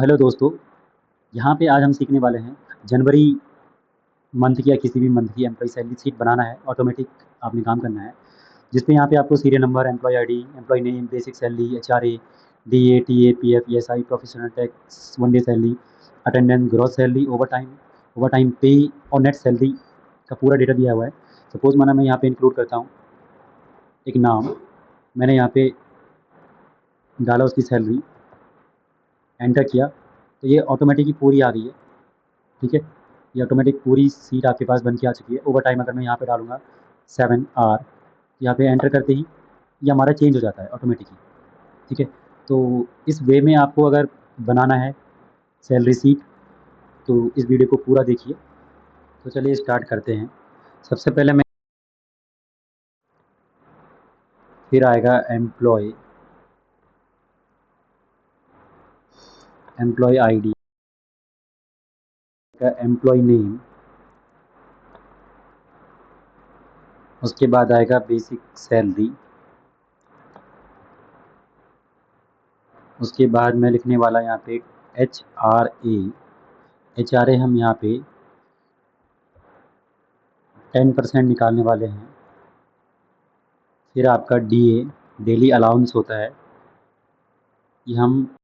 Hello दोस्तों, यहाँ पे आज हम सीखने वाले हैं जनवरी मंथ की या किसी भी मंथ की एम्प्लॉय सैलरी शीट बनाना है। ऑटोमेटिक आपने काम करना है, जिसमें यहाँ पे आपको serial number, employee ID, employee name, basic salary, HRA, DA, TA, PF, ESI, professional tax, one day salary, attendance, gross salary, over time pay और नेट सैलरी का पूरा डेटा दिया हुआ है। सपोज माना मैं यहाँ पे इंक्लूड करता हूँ एक नाम, मैंने यहाँ पे डाला उसकी सैलरी, एंटर किया तो ये ऑटोमेटिक ही पूरी आ गई है। ठीक है, ये ऑटोमेटिक पूरी सीट आपके पास बन के आ चुकी है। ओवर टाइम अगर मैं यहाँ पे डालूँगा 7 आर, यहाँ पे एंटर करते ही ये हमारा चेंज हो जाता है ऑटोमेटिकली। ठीक है, तो इस वे में आपको अगर बनाना है सैलरी सीट तो इस वीडियो को पूरा देखिए। तो चलिए स्टार्ट करते हैं। सबसे पहले मैं, फिर आएगा एम्प्लॉय, एम्प्लॉय आईडी का, एम्प्लॉय नेम, उसके बाद आएगा बेसिक सैलरी, उसके बाद मैं लिखने वाला यहाँ पे H R A. H R A हम यहाँ पे 10% निकालने वाले हैं। फिर आपका डी ए, डेली अलाउंस होता है, ये हम,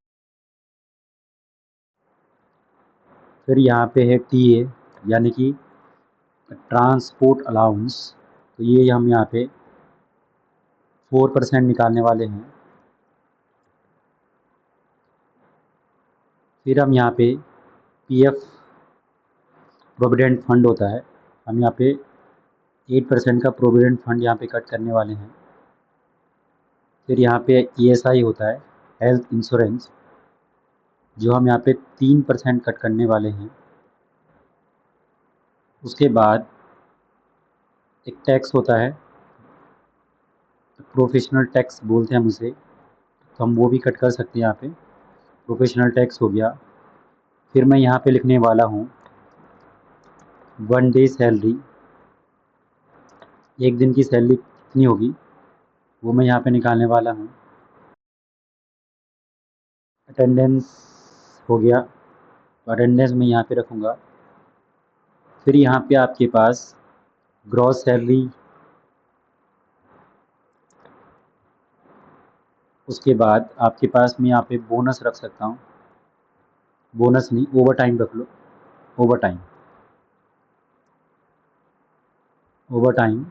फिर यहाँ पे है टी ए यानी कि ट्रांसपोर्ट अलाउंस, तो ये हम यहाँ पे 4% निकालने वाले हैं। फिर हम यहाँ पे पी एफ प्रोविडेंट फंड होता है, हम यहाँ पे 8% का प्रोविडेंट फंड यहाँ पे कट करने वाले हैं। फिर यहाँ पे ई एस आई होता है, हेल्थ इंश्योरेंस, जो हम यहाँ पे 3% कट करने वाले हैं। उसके बाद एक टैक्स होता है, प्रोफेशनल टैक्स बोलते हैं हम उसे, तो हम वो भी कट कर सकते हैं यहाँ पे। प्रोफेशनल टैक्स हो गया। फिर मैं यहाँ पे लिखने वाला हूँ वन डे सैलरी, एक दिन की सैलरी कितनी होगी वो मैं यहाँ पे निकालने वाला हूँ। अटेंडेंस हो गया, तो अटेंडेंस मैं यहाँ पे रखूँगा। फिर यहाँ पे आपके पास ग्रॉस सैलरी, उसके बाद आपके पास मैं यहाँ पे बोनस रख सकता हूँ, बोनस नहीं ओवर टाइम रख लो, ओवर टाइम, ओवर टाइम।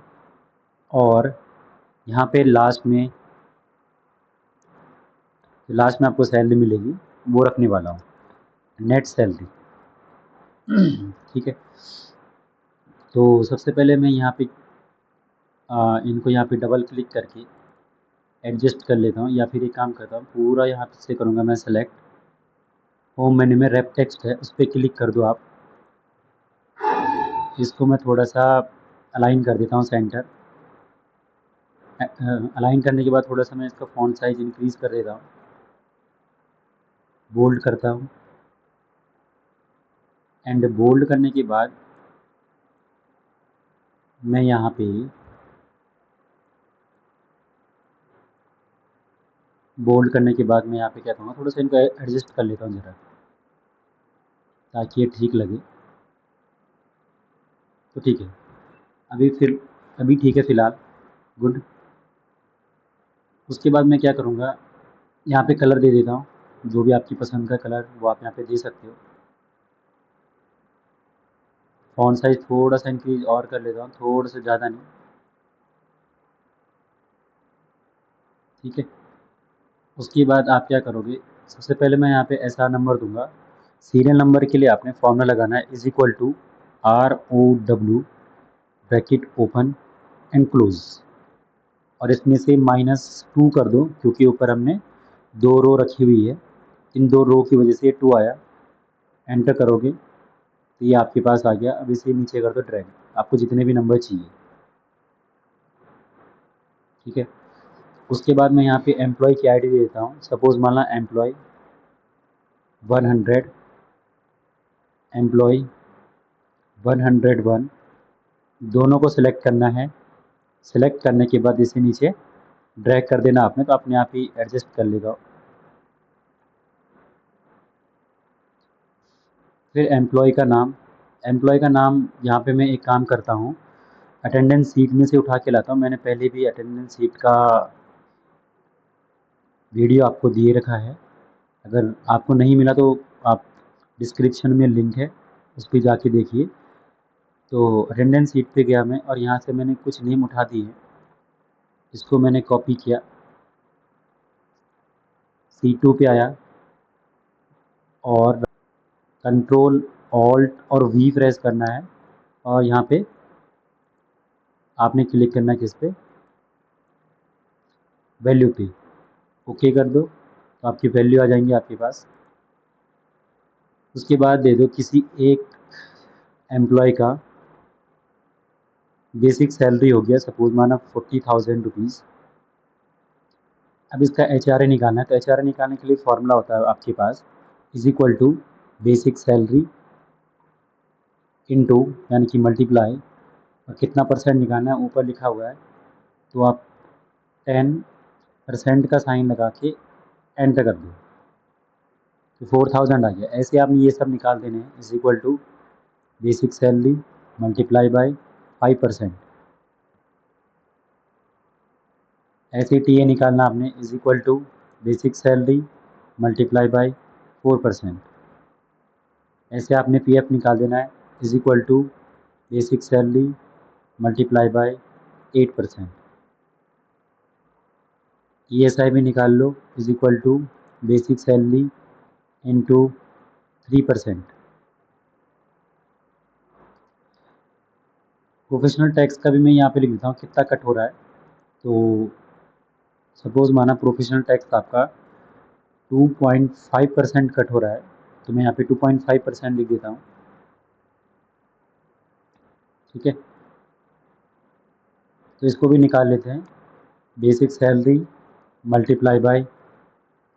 और यहाँ पे लास्ट में आपको सैलरी मिलेगी वो रखने वाला हूँ, नेट सैलरी। ठीक है, तो सबसे पहले मैं यहाँ पे इनको यहाँ पे डबल क्लिक करके एडजस्ट कर लेता हूँ, या फिर एक काम करता हूँ पूरा यहाँ पे से करूँगा मैं सेलेक्ट। होम मेन्यू में रेप टेक्स्ट है, उस पर क्लिक कर दो आप। इसको मैं थोड़ा सा अलाइन कर देता हूँ सेंटर। अलाइन करने के बाद थोड़ा सा मैं इसका फ़ॉन्ट साइज़ इंक्रीज़ कर देता हूँ, बोल्ड करता हूँ। एंड बोल्ड करने के बाद मैं यहाँ पे बोल्ड करने के बाद मैं यहाँ पे क्या करूँगा, थोड़ा सा इनको एडजस्ट कर लेता हूँ ज़रा, ताकि ये ठीक लगे। तो ठीक है, अभी ठीक है फ़िलहाल, गुड। उसके बाद मैं क्या करूँगा, यहाँ पे कलर दे देता हूँ, जो भी आपकी पसंद का कलर वो आप यहाँ पे दे सकते हो। फ़ॉन्ट साइज़ थोड़ा सा इंक्रीज़ और कर लेता हूँ, थोड़ा सा, ज़्यादा नहीं। ठीक है, उसके बाद आप क्या करोगे, सबसे पहले मैं यहाँ पे एस आर नंबर दूंगा। सीरियल नंबर के लिए आपने फॉर्मूला लगाना है, is equal to R O W, bracket open and close, और इसमें से -2 कर दो, क्योंकि ऊपर हमने 2 रो रखी हुई है, इन 2 रो की वजह से ये 2 आया। एंटर करोगे तो ये आपके पास आ गया। अब इसे नीचे कर दो ड्रैग, आपको जितने भी नंबर चाहिए। ठीक है, उसके बाद मैं यहाँ पे एम्प्लॉय की आईडी दे देता हूँ। सपोज मान ला एम्प्लॉय 100, एम्प्लॉय 101, दोनों को सिलेक्ट करना है। सिलेक्ट करने के बाद इसे नीचे ड्रैग कर देना आपने, तो अपने आप ही एडजस्ट कर लेगा। फिर एम्प्लॉय का नाम यहाँ पे मैं एक काम करता हूँ, अटेंडेंस सीट में से उठा के लाता हूँ। मैंने पहले भी अटेंडेंस सीट का वीडियो आपको दिए रखा है, अगर आपको नहीं मिला तो आप डिस्क्रिप्शन में लिंक है, उस पर जाके देखिए। तो अटेंडेंस सीट पे गया मैं और यहाँ से मैंने कुछ नेम उठा दिए, इसको मैंने कॉपी किया, C2 पे आया और कंट्रोल ऑल्ट और V प्रेस करना है और यहाँ पे आपने क्लिक करना है किस पे, वैल्यू पे, ओके कर दो तो आपकी वैल्यू आ जाएंगी आपके पास। उसके बाद दे दो किसी एक एम्प्लॉय का बेसिक सैलरी हो गया सपोज माना 40,000 रुपीज़। अब इसका HRA निकालना है, तो HRA निकालने के लिए फॉर्मूला होता है आपके पास, is equal to basic salary into यानी कि मल्टीप्लाई, और कितना परसेंट निकालना है ऊपर लिखा हुआ है, तो आप 10% का साइन लगा के एंटर कर दो तो 4,000 आ गया। ऐसे आपने ये सब निकाल देने हैं, is equal to basic salary multiply by 5%। ऐसे TA निकालना आपने, is equal to basic salary multiply by 4%। ऐसे आपने PF निकाल देना है, is equal to basic salary multiply by 8%। ESI भी निकाल लो, is equal to basic salary into 3%। Professional tax का भी मैं यहाँ पे लिख देता हूँ कितना कट हो रहा है। तो सपोज माना प्रोफेशनल टैक्स आपका 2.5% कट हो रहा है, तो मैं यहाँ पे 2.5% लिख देता हूँ, ठीक है। तो इसको भी निकाल लेते हैं, बेसिक सैलरी मल्टीप्लाई बाय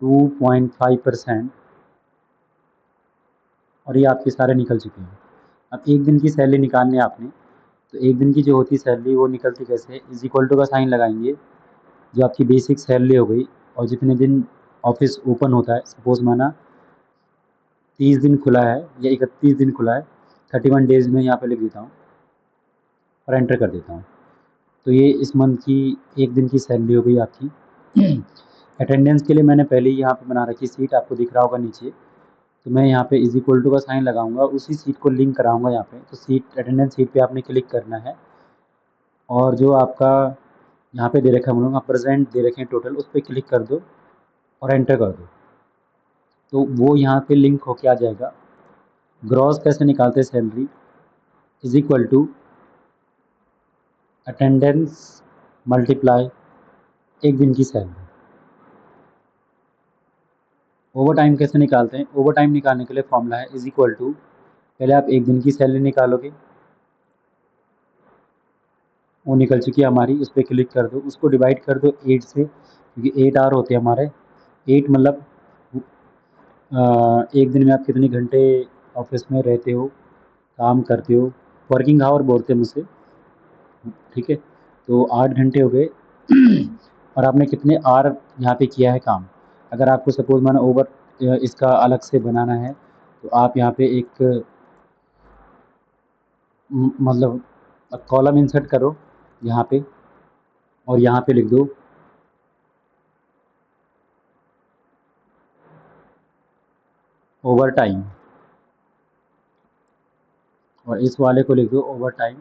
2.5%, और ये आपके सारे निकल चुके हैं। अब एक दिन की सैलरी निकालनी है आपने, तो एक दिन की जो होती है सैलरी वो निकलती कैसे है, इज इक्वल टू का साइन लगाएंगे, जो आपकी बेसिक सैलरी हो गई और जितने दिन ऑफिस ओपन होता है, सपोज माना 30 दिन खुला है या 31 दिन खुला है, 31 डेज में यहाँ पे लिख देता हूँ और एंटर कर देता हूँ। तो ये इस मंथ की एक दिन की सैलरी हो गई आपकी। अटेंडेंस के लिए मैंने पहले ही यहाँ पे बना रखी सीट, आपको दिख रहा होगा नीचे, तो मैं यहाँ पे इज इक्वल टू का साइन लगाऊंगा, उसी सीट को लिंक कराऊंगा यहाँ पे। तो सीट अटेंडेंस सीट पे आपने क्लिक करना है और जो आपका यहाँ पे दे रखा है हम लोग प्रेजेंट दे रखे हैं टोटल, उस पर क्लिक कर दो और एंटर कर दो, तो वो यहाँ पे लिंक होके आ जाएगा। ग्रॉस कैसे निकालते हैं salary, is equal to attendance multiply एक दिन की सैलरी। ओवर टाइम कैसे निकालते हैं, ओवर टाइम निकालने के लिए फॉर्मूला है, इज इक्वल टू पहले आप एक दिन की सैलरी निकालोगे, वो निकल चुकी है हमारी, उस पर क्लिक कर दो, उसको डिवाइड कर दो 8 से, क्योंकि 8 आवर होते हैं हमारे। 8 मतलब एक दिन में आप कितने घंटे ऑफिस में रहते हो, काम करते हो, वर्किंग आवर बोलते हैं मुझसे, ठीक है। तो 8 घंटे हो गए। और आपने कितने आवर यहाँ पे किया है काम। अगर आपको सपोज माना ओवर इसका अलग से बनाना है, तो आप यहाँ पे एक मतलब कॉलम इंसर्ट करो यहाँ पे, और यहाँ पे लिख दो ओवर टाइम, और इस वाले को लिख दो ओवर टाइम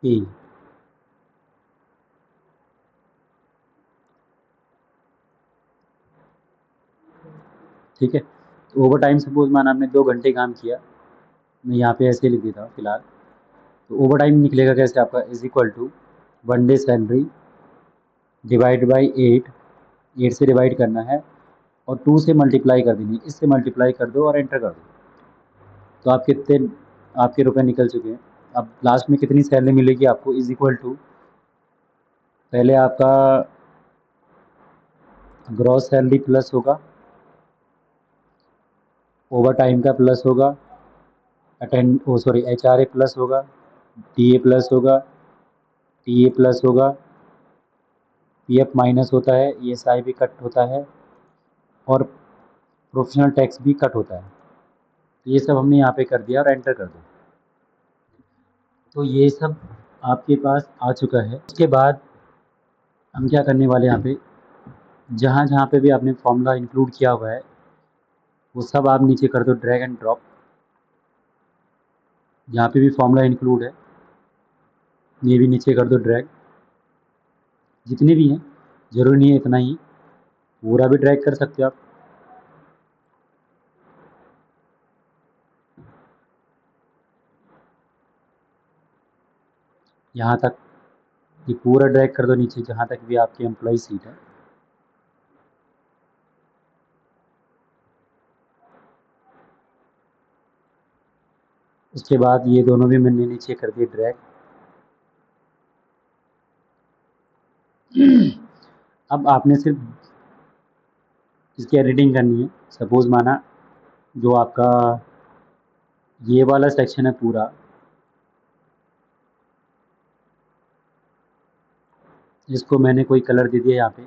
पे। ठीक है, तो ओवर टाइम सपोज माना आपने 2 घंटे काम किया, मैं यहाँ पे ऐसे लिख देता हूँ फिलहाल। तो ओवर टाइम निकलेगा कैसे आपका, is equal to 1 day salary divide by 8 से डिवाइड करना है और 2 से मल्टीप्लाई कर देनी है, इससे मल्टीप्लाई कर दो और एंटर कर दो, तो आप कितने आपके रुपए निकल चुके हैं। अब लास्ट में कितनी सैलरी मिलेगी आपको, इज इक्वल टू पहले आपका ग्रॉस सैलरी प्लस होगा, ओवर टाइम का प्लस होगा, HRA प्लस होगा, TA प्लस होगा, TA प्लस होगा, PF माइनस होता है, ESI भी कट होता है, और प्रोफेशनल टैक्स भी कट होता है। तो ये सब हमने यहाँ पे कर दिया और एंटर कर दो। तो ये सब आपके पास आ चुका है। उसके बाद हम क्या करने वाले हैं, यहाँ पे जहाँ जहाँ पे भी आपने फॉर्मूला इंक्लूड किया हुआ है वो सब आप नीचे कर दो ड्रैग एंड ड्रॉप। जहाँ पे भी फॉर्मूला इंक्लूड है ये भी नीचे कर दो ड्रैग। जितने भी हैं, ज़रूरी नहीं है इतना ही, पूरा भी ड्रैग कर सकते हो आप। यहाँ तक ये पूरा ड्रैग कर दो नीचे जहाँ तक भी आपकी एम्प्लॉय सीट है। उसके बाद ये दोनों भी मैंने नीचे कर दिए ड्रैग। अब आपने सिर्फ इसकी एडिटिंग करनी है। सपोज़ माना जो आपका ये वाला सेक्शन है पूरा, इसको मैंने कोई कलर दे दिया यहाँ पे।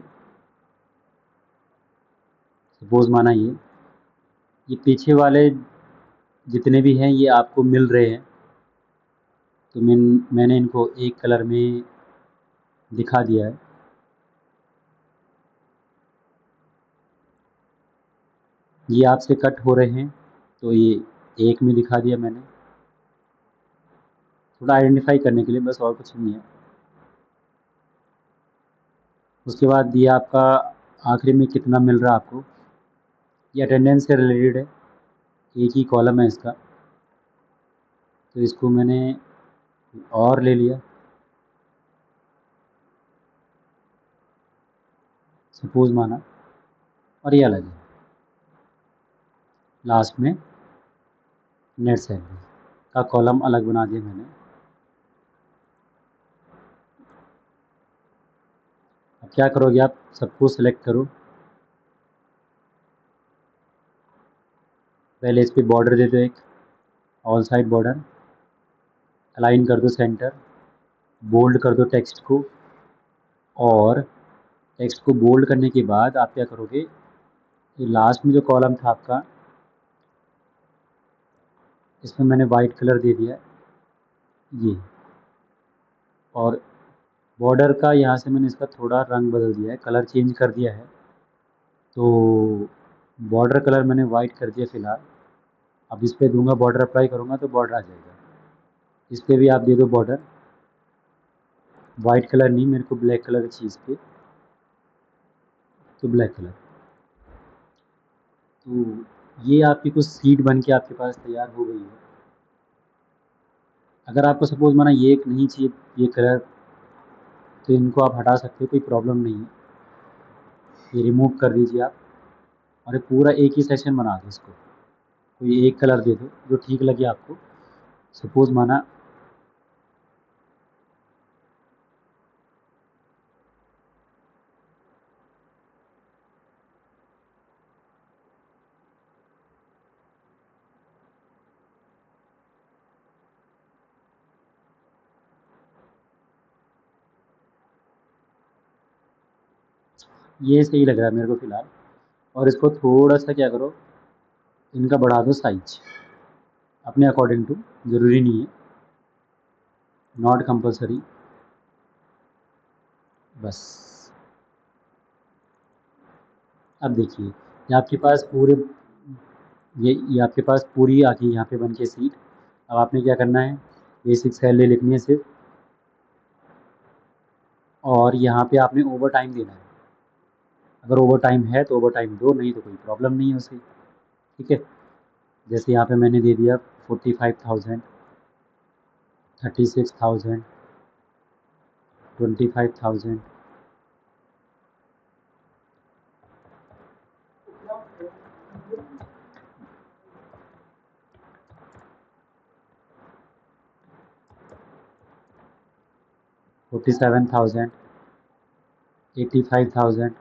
सपोज़ माना ये पीछे वाले जितने भी हैं ये आपको मिल रहे हैं, तो मैंने इनको एक कलर में दिखा दिया है। ये आपसे कट हो रहे हैं तो ये एक में दिखा दिया मैंने, थोड़ा आइडेंटिफाई करने के लिए, बस और कुछ नहीं है। उसके बाद ये आपका आखिरी में कितना मिल रहा है आपको, ये अटेंडेंस से रिलेटेड है, एक ही कॉलम है इसका, तो इसको मैंने और ले लिया। सपोज़ माना, और ये अलग है, लास्ट में नेट सैलरी का कॉलम अलग बना दिया मैंने। अब क्या करोगे आप, सबको सिलेक्ट करो, पहले इस पे बॉर्डर दे दो एक, ऑल साइड बॉर्डर, अलाइन कर दो सेंटर, बोल्ड कर दो टेक्स्ट को, और टेक्स्ट को बोल्ड करने के बाद आप क्या करोगे, ये लास्ट में जो कॉलम था आपका इसमें मैंने वाइट कलर दे दिया ये, और बॉर्डर का यहाँ से मैंने इसका थोड़ा रंग बदल दिया है, कलर चेंज कर दिया है। तो बॉर्डर कलर मैंने वाइट कर दिया फ़िलहाल। अब इस पे दूंगा बॉर्डर अप्लाई करूँगा तो बॉर्डर आ जाएगा। इस पर भी आप दे दो बॉर्डर, वाइट कलर नहीं, मेरे को ब्लैक कलर चाहिए इस पर, तो ब्लैक कलर। तो ये आपकी कुछ सीट बन के आपके पास तैयार हो गई है। अगर आपको सपोज़ माना ये एक नहीं चाहिए ये कलर, तो इनको आप हटा सकते हो, कोई प्रॉब्लम नहीं है, ये रिमूव कर दीजिए आप, और ये पूरा एक ही सेक्शन बना दो। इसको कोई एक कलर दे दो जो ठीक लगे आपको। सपोज़ माना ये सही लग रहा है मेरे को फ़िलहाल, और इसको थोड़ा सा क्या करो, इनका बढ़ा दो साइज अपने अकॉर्डिंग टू, ज़रूरी नहीं है, नॉट कंपलसरी, बस। अब देखिए ये आपके पास पूरे ये आपके पास पूरी आ गई यहाँ पे बन के सीट। अब आपने क्या करना है, बेसिक सैलरी लिखनी है सिर्फ, और यहाँ पे आपने ओवर टाइम देना है। अगर ओवर टाइम है तो ओवर टाइम दो, नहीं तो कोई प्रॉब्लम नहीं है उसे, ठीक है। जैसे यहाँ पे मैंने दे दिया 45,000, 36,000, 25,000, 47,000, 85,000,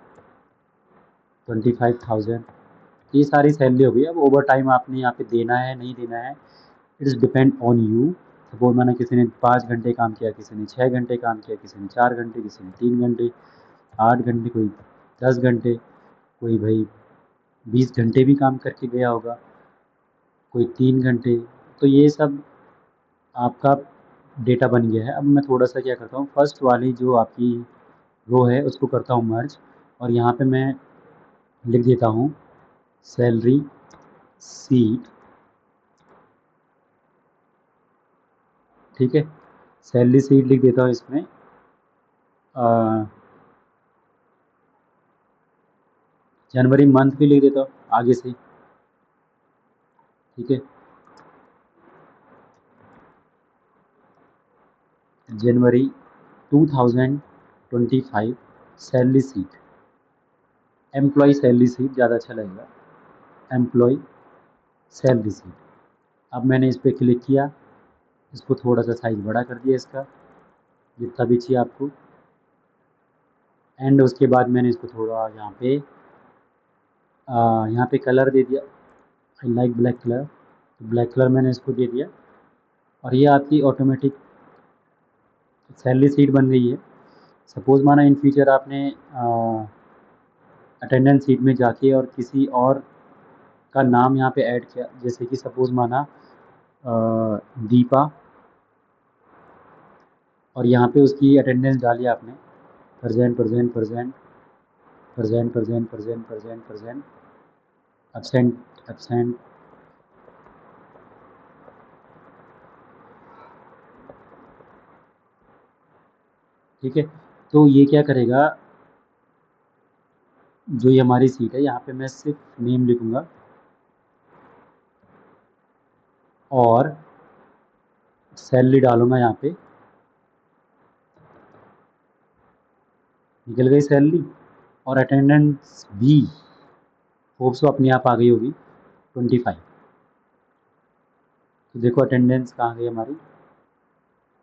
25,000, ये सारी सैलरी हो गई। अब ओवर टाइम आपने यहाँ पे देना है नहीं देना है, it is depend on you. Suppose मैंने किसी ने 5 घंटे काम किया, किसी ने 6 घंटे काम किया, किसी ने 4 घंटे, किसी ने 3 घंटे, 8 घंटे, कोई 10 घंटे, कोई भाई 20 घंटे भी काम करके गया होगा, कोई 3 घंटे। तो ये सब आपका डेटा बन गया है। अब मैं थोड़ा सा क्या करता हूँ, फर्स्ट वाली जो आपकी रो है उसको करता हूँ मर्ज, और यहाँ पे मैं लिख देता हूँ सैलरी सीट। ठीक है, सैलरी सीट लिख देता हूँ इसमें। जनवरी मंथ भी लिख देता हूँ आगे से। ठीक है, जनवरी 2025 salary sheet, employee salary sheet ज़्यादा अच्छा लगेगा, एम्प्लॉय सैलरी सीट। अब मैंने इस पर क्लिक किया, इसको थोड़ा सा साइज बड़ा कर दिया इसका, जितना भी चाहिए आपको। एंड उसके बाद मैंने इसको थोड़ा यहाँ पे कलर दे दिया, आई लाइक ब्लैक कलर, तो ब्लैक कलर मैंने इसको दे दिया। और ये आपकी ऑटोमेटिक सैलरी सीट बन गई है। सपोज़ माना इन फ्यूचर आपने अटेंडेंस सीट में जाके और किसी और का नाम यहाँ पे ऐड किया, जैसे कि सपोज़ माना दीपा, और यहाँ पे उसकी अटेंडेंस डाली आपने, present present present present present present present present, absent absent. ठीक है, तो ये क्या करेगा, जो ये हमारी सीट है यहाँ पे मैं सिर्फ नेम लिखूँगा और सैलरी डालूँगा यहाँ पे, निकल गई सैलरी। और अटेंडेंस भी होप सो अपने आप आ गई होगी 25। तो देखो अटेंडेंस कहाँ गई हमारी,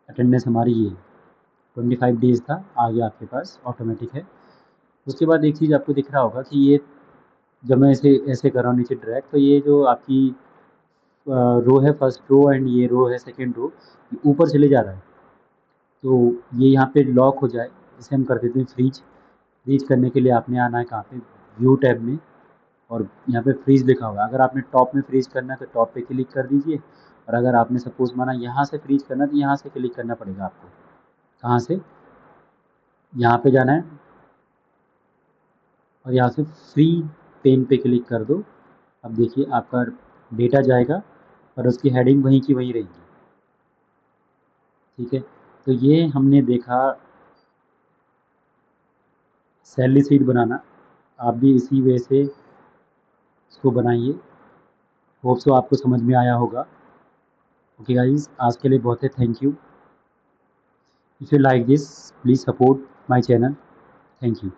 अटेंडेंस हमारी ये 25 डेज़ था, आ गया आपके पास, ऑटोमेटिक है। उसके बाद एक चीज़ आपको दिख रहा होगा कि ये जब मैं इसे ऐसे कर रहा हूँ नीचे ड्रैग, तो ये जो आपकी रो है फर्स्ट रो एंड ये रो है सेकंड रो, ये ऊपर चले जा रहा है। तो ये यहाँ पे लॉक हो जाए, इसे हम कर देते हैं फ्रीज। फ्रीज करने के लिए आपने आना है कहाँ पे, व्यू टैब में, और यहाँ पे फ्रीज लिखा हुआ है। अगर आपने टॉप में फ्रीज करना है तो टॉप पे क्लिक कर दीजिए, और अगर आपने सपोज माना यहाँ से फ्रीज करना है तो यहाँ से क्लिक करना पड़ेगा आपको। कहाँ से, यहाँ पे जाना है और यहाँ से फ्री पेन पे क्लिक कर दो। अब देखिए आपका डेटा जाएगा और उसकी हेडिंग वहीं की वहीं रहेगी। ठीक है, तो ये हमने देखा सैलरी शीट बनाना। आप भी इसी वे से इसको बनाइए, होप सो आपको समझ में आया होगा। ओके गाइज, आज के लिए बहुत है, thank you. If you like this please support my channel, thank you.